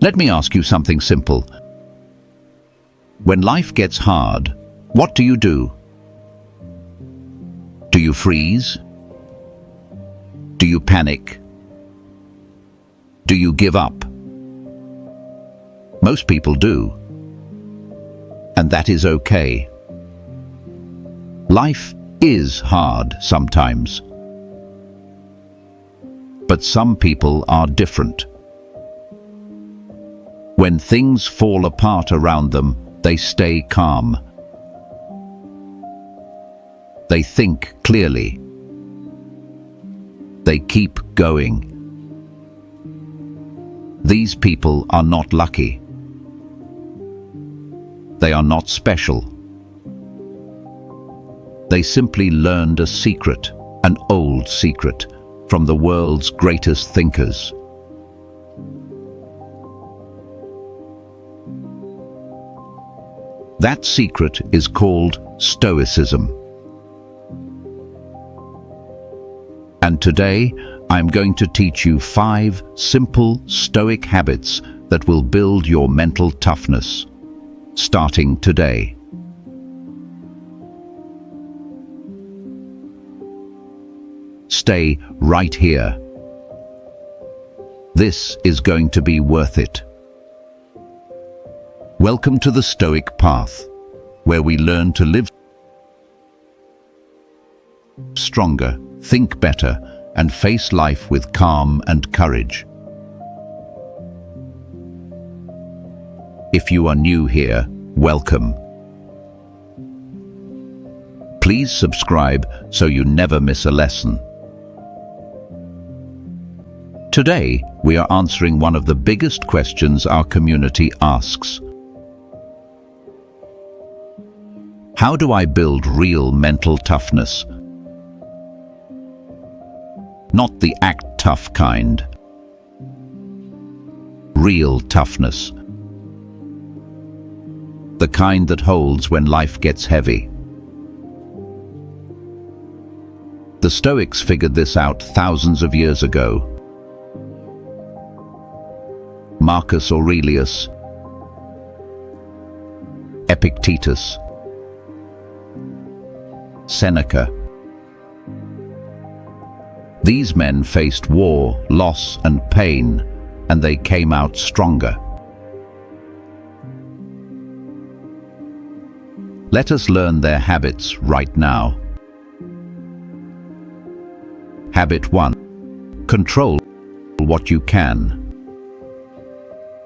Let me ask you something simple. When life gets hard, what do you do? Do you freeze? Do you panic? Do you give up? Most people do. And that is okay. Life is hard sometimes. But some people are different. When things fall apart around them, they stay calm. They think clearly. They keep going. These people are not lucky. They are not special. They simply learned a secret, an old secret, from the world's greatest thinkers. That secret is called Stoicism. And today, I'm going to teach you 5 simple Stoic habits that will build your mental toughness, starting today. Stay right here. This is going to be worth it. Welcome to the Stoic Path, where we learn to live stronger, think better, and face life with calm and courage. If you are new here, welcome. Please subscribe so you never miss a lesson. Today, we are answering one of the biggest questions our community asks. How do I build real mental toughness? Not the act tough kind. Real toughness. The kind that holds when life gets heavy. The Stoics figured this out thousands of years ago. Marcus Aurelius, Epictetus, Seneca. These men faced war, loss, and pain, and they came out stronger. Let us learn their habits right now. Habit 1. Control what you can.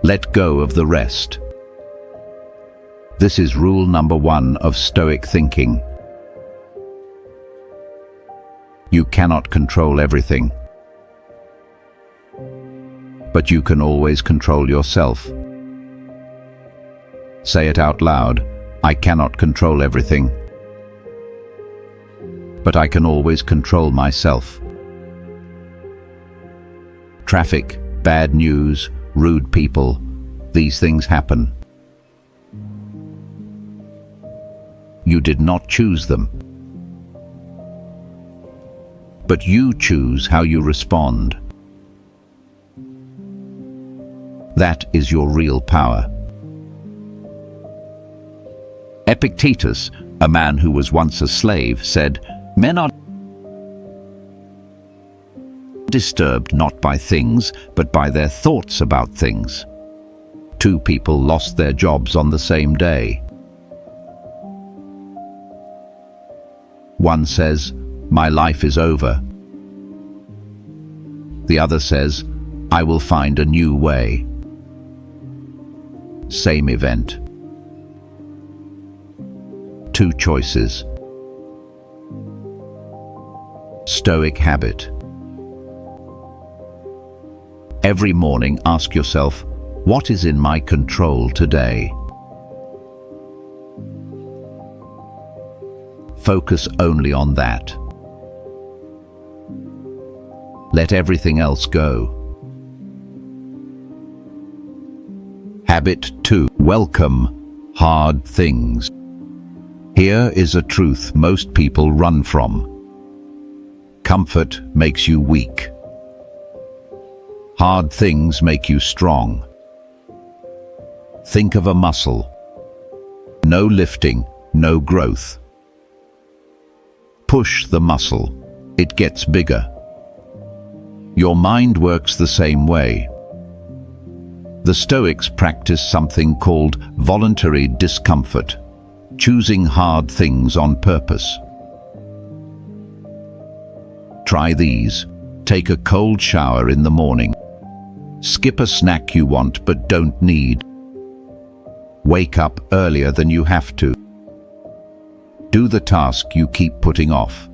Let go of the rest. This is rule number 1 of Stoic thinking. You cannot control everything, but you can always control yourself. Say it out loud. I cannot control everything, but I can always control myself. Traffic, bad news, rude people, these things happen. You did not choose them, but you choose how you respond. That is your real power. Epictetus, a man who was once a slave, said, "Men are disturbed not by things, but by their thoughts about things." 2 people lost their jobs on the same day. One says, "My life is over." The other says, "I will find a new way." Same event. 2 choices. Stoic habit. Every morning ask yourself, what is in my control today? Focus only on that. Let everything else go. Habit 2. Welcome hard things. Here is a truth most people run from. Comfort makes you weak. Hard things make you strong. Think of a muscle. No lifting, no growth. Push the muscle. It gets bigger. Your mind works the same way. The Stoics practice something called voluntary discomfort, choosing hard things on purpose. Try these. Take a cold shower in the morning. Skip a snack you want but don't need. Wake up earlier than you have to. Do the task you keep putting off.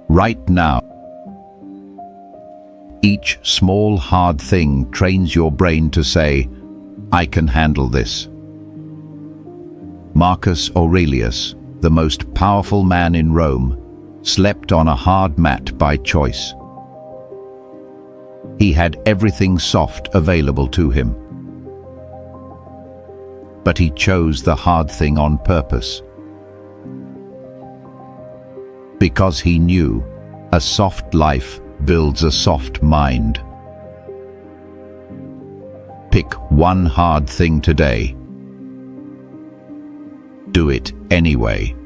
Right now. Each small hard thing trains your brain to say, I can handle this. Marcus Aurelius, the most powerful man in Rome, slept on a hard mat by choice. He had everything soft available to him. But he chose the hard thing on purpose. Because he knew a soft life builds a soft mind. Pick one hard thing today. Do it anyway.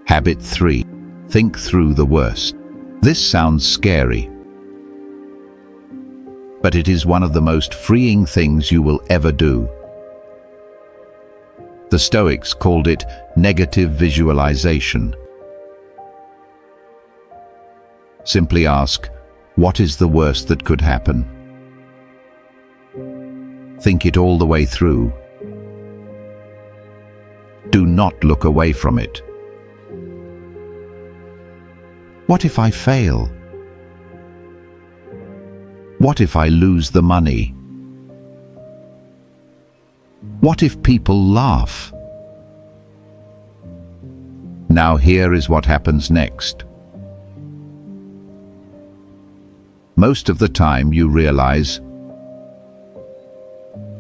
Habit 3. Think through the worst. This sounds scary, but it is one of the most freeing things you will ever do. The Stoics called it negative visualization. Simply ask, what is the worst that could happen? Think it all the way through. Do not look away from it. What if I fail? What if I lose the money? What if people laugh? Now here is what happens next. Most of the time you realize,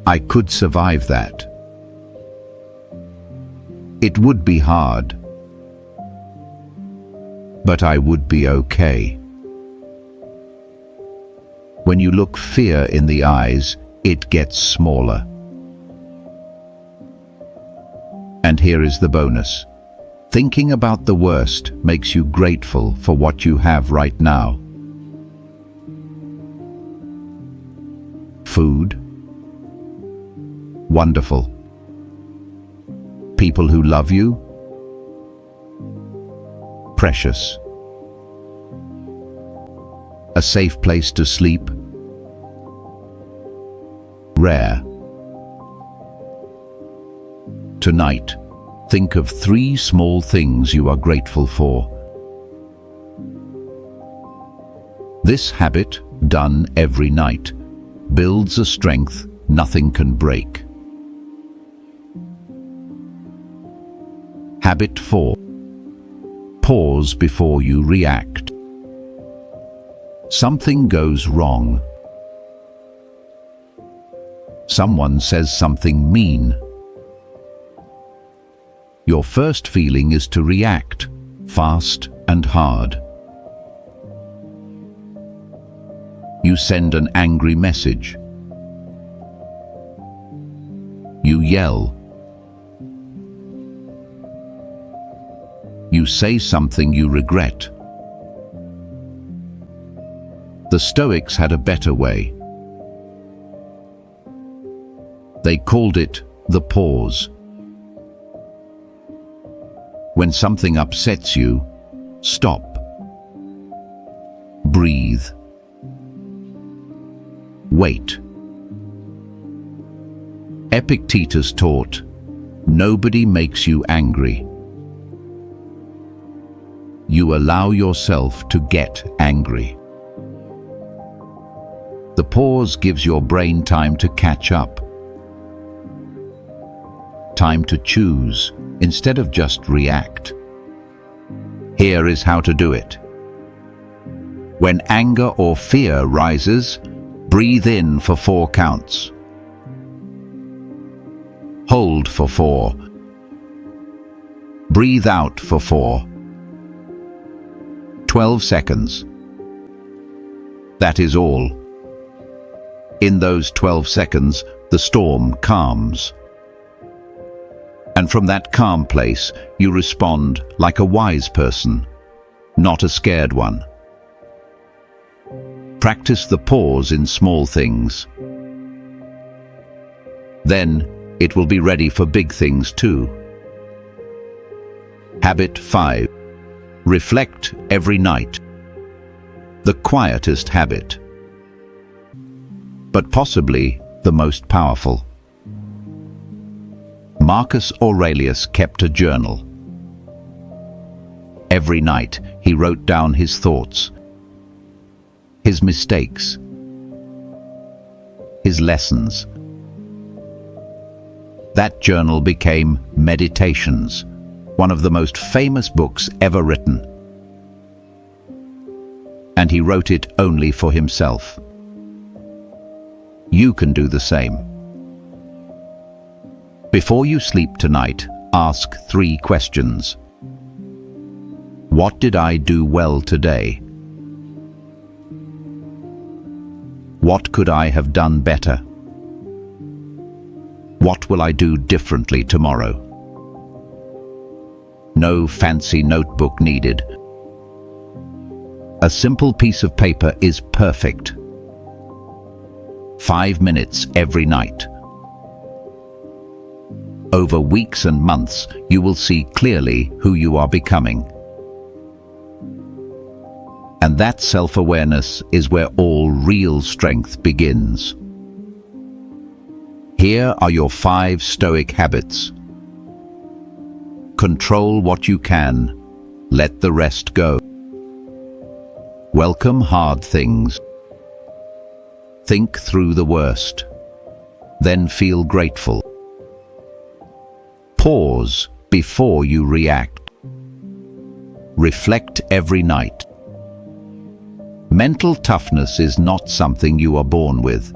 I could survive that. It would be hard, but I would be okay. When you look fear in the eyes, it gets smaller. And here is the bonus. Thinking about the worst makes you grateful for what you have right now. Food. Wonderful. People who love you. Precious. A safe place to sleep. Rare. Tonight, think of 3 small things you are grateful for. This habit, done every night, builds a strength nothing can break. Habit 4. Pause before you react. Something goes wrong. Someone says something mean. Your first feeling is to react, fast and hard. You send an angry message. You yell. You say something you regret. The Stoics had a better way. They called it the pause. When something upsets you, stop. Breathe. Wait. Epictetus taught, nobody makes you angry. You allow yourself to get angry. The pause gives your brain time to catch up. Time to choose instead of just react. Here is how to do it. When anger or fear rises, breathe in for 4 counts. Hold for 4. Breathe out for 4. 12 seconds. That is all. In those 12 seconds, the storm calms. And from that calm place, you respond like a wise person, not a scared one. Practice the pause in small things. Then, it will be ready for big things too. Habit 5. Reflect every night. The quietest habit, but possibly the most powerful. Marcus Aurelius kept a journal. Every night he wrote down his thoughts, his mistakes, his lessons. That journal became Meditations, one of the most famous books ever written. And he wrote it only for himself. You can do the same. Before you sleep tonight, ask 3 questions. What did I do well today? What could I have done better? What will I do differently tomorrow? No fancy notebook needed. A simple piece of paper is perfect. 5 minutes every night. Over weeks and months, you will see clearly who you are becoming. And that self-awareness is where all real strength begins. Here are your 5 Stoic habits. Control what you can. Let the rest go. Welcome hard things. Think through the worst. Then feel grateful. Pause before you react. Reflect every night. Mental toughness is not something you are born with.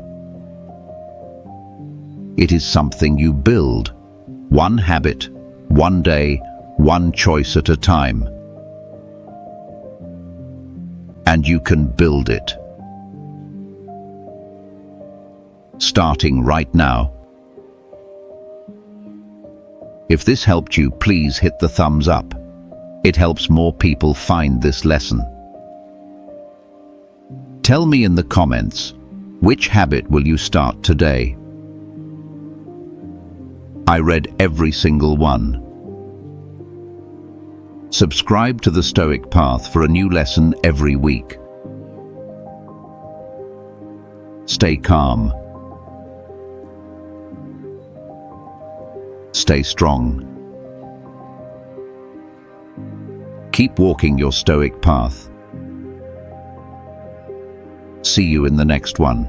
It is something you build, one habit, one day, one choice at a time. And you can build it. Starting right now. If this helped you, please hit the thumbs up. It helps more people find this lesson. Tell me in the comments, which habit will you start today? I read every single one. Subscribe to the Stoic Path for a new lesson every week. Stay calm. Stay strong. Keep walking your Stoic path. See you in the next one.